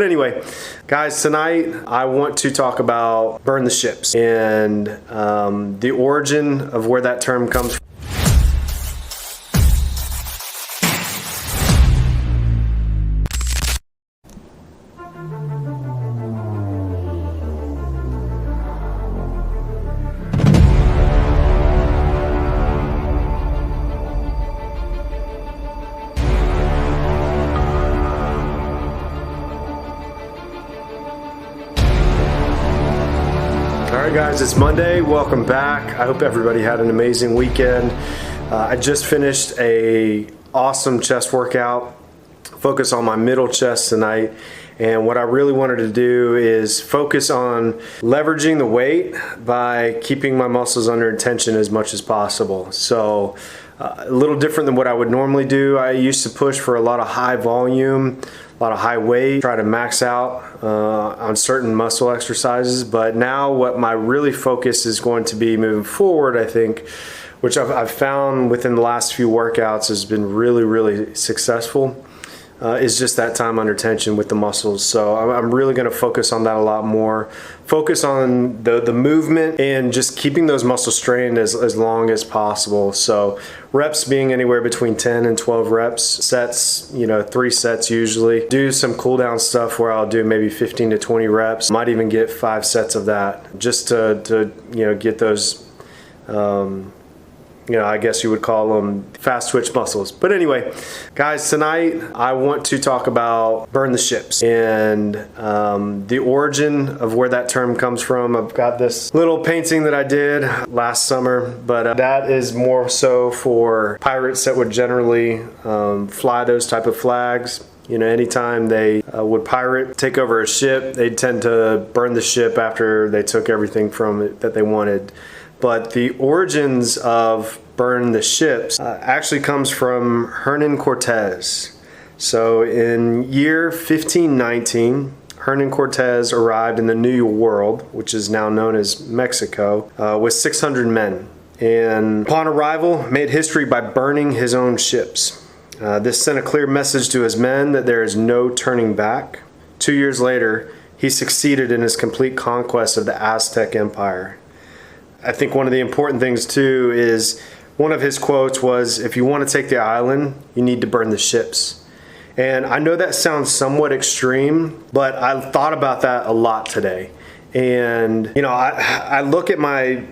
But anyway, guys, tonight I want to talk about burn the ships and the origin of where that term comes from. All right, guys, it's Monday. Welcome back. I hope everybody had an amazing weekend. I just finished a awesome chest workout. Focus on my middle chest tonight. And what I really wanted to do is focus on leveraging the weight by keeping my muscles under tension as much as possible. So a little different than what I would normally do. I used to push for a lot of high volume, a lot of high weight, try to max out on certain muscle exercises. But now what my really focus is going to be moving forward, I think, which I've found within the last few workouts has been really successful, is just that time under tension with the muscles. So I'm really going to focus on that a lot more. Focus on the movement and just keeping those muscles strained as long as possible. So reps being anywhere between 10 and 12 reps. Sets, 3 sets usually. Do some cool down stuff where I'll do maybe 15 to 20 reps. Might even get 5 sets of that just to get those I guess you would call them fast twitch muscles. But anyway, guys, tonight I want to talk about burn the ships and the origin of where that term comes from. I've got this little painting that I did last summer, but that is more so for pirates that would generally fly those type of flags. Anytime they would pirate, take over a ship, they'd tend to burn the ship after they took everything from it that they wanted. But the origins of burn the ships actually comes from Hernan Cortez. So in year 1519, Hernan Cortez arrived in the New World, which is now known as Mexico, with 600 men. And upon arrival, made history by burning his own ships. This sent a clear message to his men that there is no turning back. 2 years later, he succeeded in his complete conquest of the Aztec Empire. I think one of the important things too is one of his quotes was, if you want to take the island, you need to burn the ships. And I know that sounds somewhat extreme, but I thought about that a lot today. And I look at my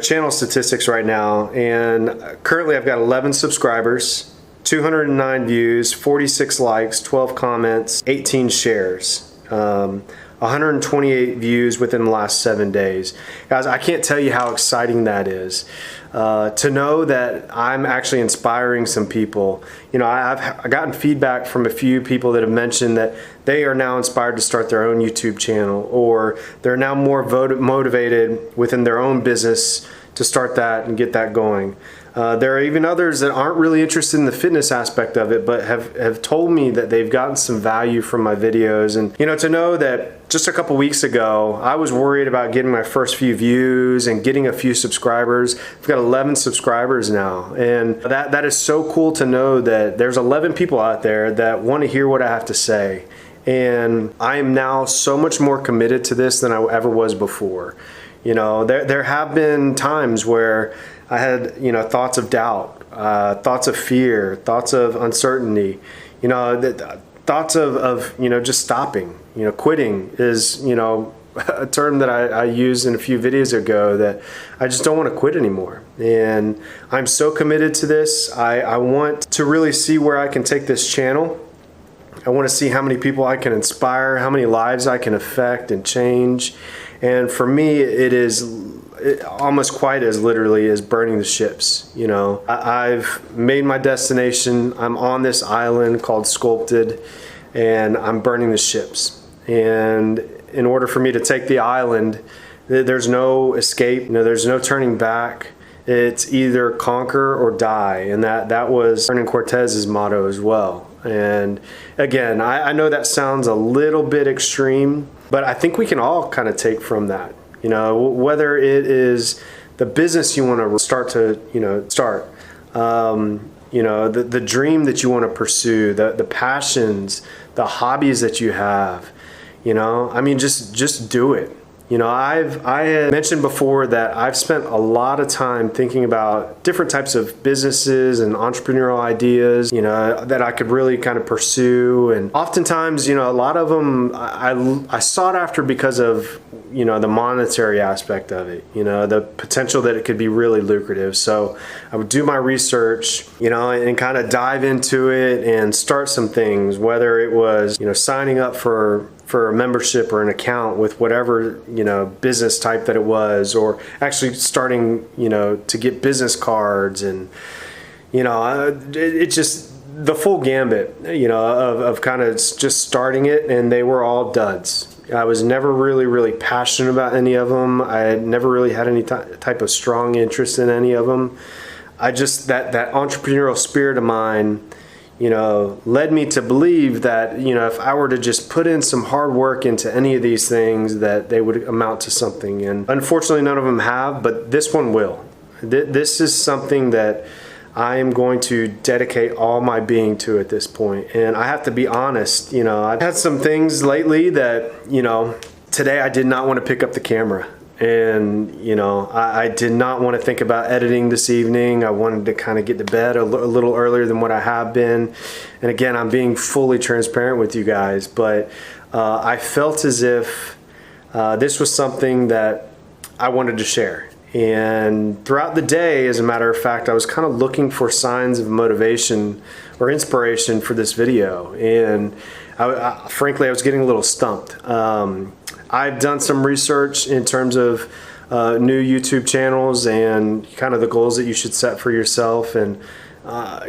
channel statistics right now, and currently I've got 11 subscribers, 209 views, 46 likes, 12 comments, 18 shares. 128 views within the last 7 days. Guys, I can't tell you how exciting that is. To know that I'm actually inspiring some people. I've gotten feedback from a few people that have mentioned that they are now inspired to start their own YouTube channel, or they're now more motivated within their own business to start that and get that going. There are even others that aren't really interested in the fitness aspect of it, but have told me that they've gotten some value from my videos. And to know that just a couple weeks ago, I was worried about getting my first few views and getting a few subscribers. I've got 11 subscribers now, and that is so cool to know that there's 11 people out there that want to hear what I have to say. And I am now so much more committed to this than I ever was before. There have been times where I had, thoughts of doubt, thoughts of fear, thoughts of uncertainty, thoughts of just stopping. Quitting is, a term that I used in a few videos ago, that I just don't want to quit anymore. And I'm so committed to this. I want to really see where I can take this channel. I want to see how many people I can inspire, how many lives I can affect and change. And for me, it is almost quite as literally as burning the ships. I've made my destination. I'm on this island called Sculpted, and I'm burning the ships. And in order for me to take the island, there's no escape. There's no turning back. It's either conquer or die, and that was Hernan Cortez's motto as well. And again, I know that sounds a little bit extreme, but I think we can all kind of take from that. Whether it is the business you want to start, the dream that you want to pursue, the passions, the hobbies that you have, you know, I mean, just do it. You know, I had mentioned before that I've spent a lot of time thinking about different types of businesses and entrepreneurial ideas, you know, that I could really kind of pursue. And oftentimes, you know, a lot of them I sought after because of, you know, the monetary aspect of it, you know, the potential that it could be really lucrative. So I would do my research, you know, and kind of dive into it and start some things, whether it was, you know, signing up for a membership or an account with whatever, you know, business type that it was, or actually starting, you know, to get business cards, and, you know, it just, the full gambit, you know, of kind of just starting it, and they were all duds. I was never really passionate about any of them. I had never really had any type of strong interest in any of them. I just, that entrepreneurial spirit of mine, you know, led me to believe that, you know, if I were to just put in some hard work into any of these things, that they would amount to something. And unfortunately, none of them have, but this one will. This is something that I am going to dedicate all my being to at this point. And I have to be honest, you know, I've had some things lately that, you know, today I did not want to pick up the camera. And, you know, I did not want to think about editing this evening. I wanted to kind of get to bed a little earlier than what I have been. And again, I'm being fully transparent with you guys, but I felt as if this was something that I wanted to share. And throughout the day, as a matter of fact, I was kind of looking for signs of motivation or inspiration for this video. And frankly, I was getting a little stumped. I've done some research in terms of new YouTube channels and kind of the goals that you should set for yourself. And,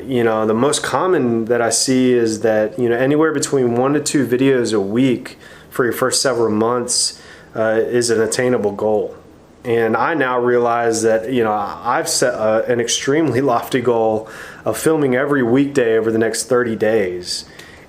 you know, the most common that I see is that, you know, anywhere between 1 to 2 videos a week for your first several months is an attainable goal. And I now realize that, you know, I've set an extremely lofty goal of filming every weekday over the next 30 days.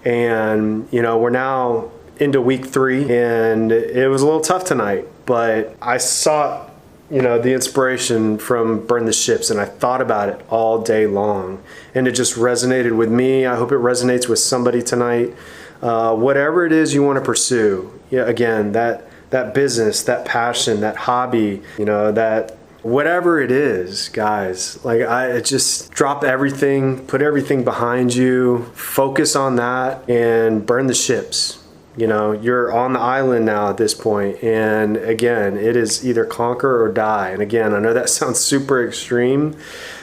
And, you know, we're now into week 3, and it was a little tough tonight, but I sought, you know, the inspiration from Burn the Ships, and I thought about it all day long, and it just resonated with me. I hope it resonates with somebody tonight. Whatever it is you want to pursue, yeah, again, that business, that passion, that hobby, you know, that whatever it is, guys, like, I just drop everything, put everything behind you, focus on that, and burn the ships. You know, you're on the island now at this point, and again, it is either conquer or die. And again, I know that sounds super extreme,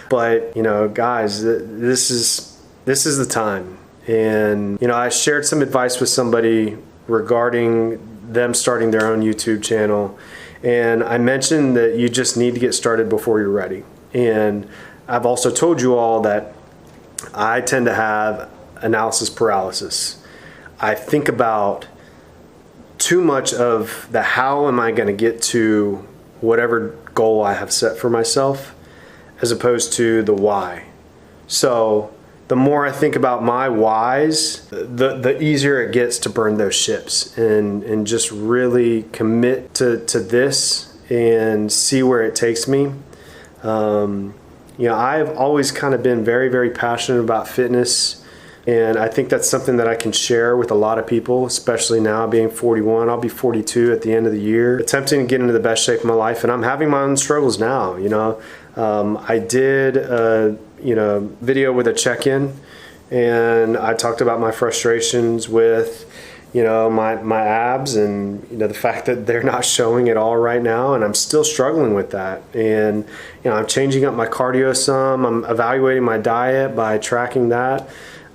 but, you know, guys, this is the time. And, you know, I shared some advice with somebody regarding them starting their own YouTube channel, and I mentioned that you just need to get started before you're ready. And I've also told you all that I tend to have analysis paralysis. I think about too much of the how am I going to get to whatever goal I have set for myself, as opposed to the why. So the more I think about my whys, the easier it gets to burn those ships and just really commit to this and see where it takes me. You know, I've always kind of been very passionate about fitness. And I think that's something that I can share with a lot of people, especially now being 41. I'll be 42 at the end of the year, attempting to get into the best shape of my life. And I'm having my own struggles now, you know. I did a, you know, video with a check-in, and I talked about my frustrations with, you know, my abs, and, you know, the fact that they're not showing at all right now, and I'm still struggling with that. And, you know, I'm changing up my cardio some. I'm evaluating my diet by tracking that.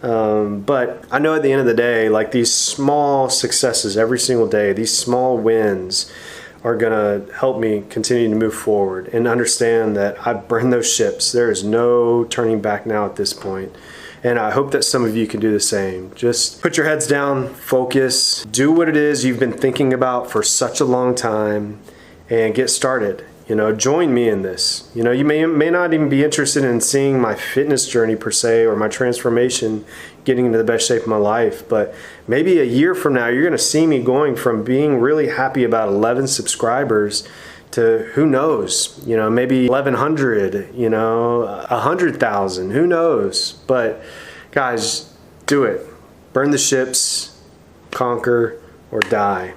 But I know at the end of the day, like, these small successes every single day, these small wins are going to help me continue to move forward and understand that I've burned those ships. There is no turning back now at this point. And I hope that some of you can do the same. Just put your heads down, focus, do what it is you've been thinking about for such a long time, and get started. You know, join me in this. You know, you may not even be interested in seeing my fitness journey per se, or my transformation, getting into the best shape of my life, but maybe a year from now, you're going to see me going from being really happy about 11 subscribers to, who knows, you know, maybe 1,100, you know, 100,000, who knows? But guys, do it. Burn the ships, conquer, or die.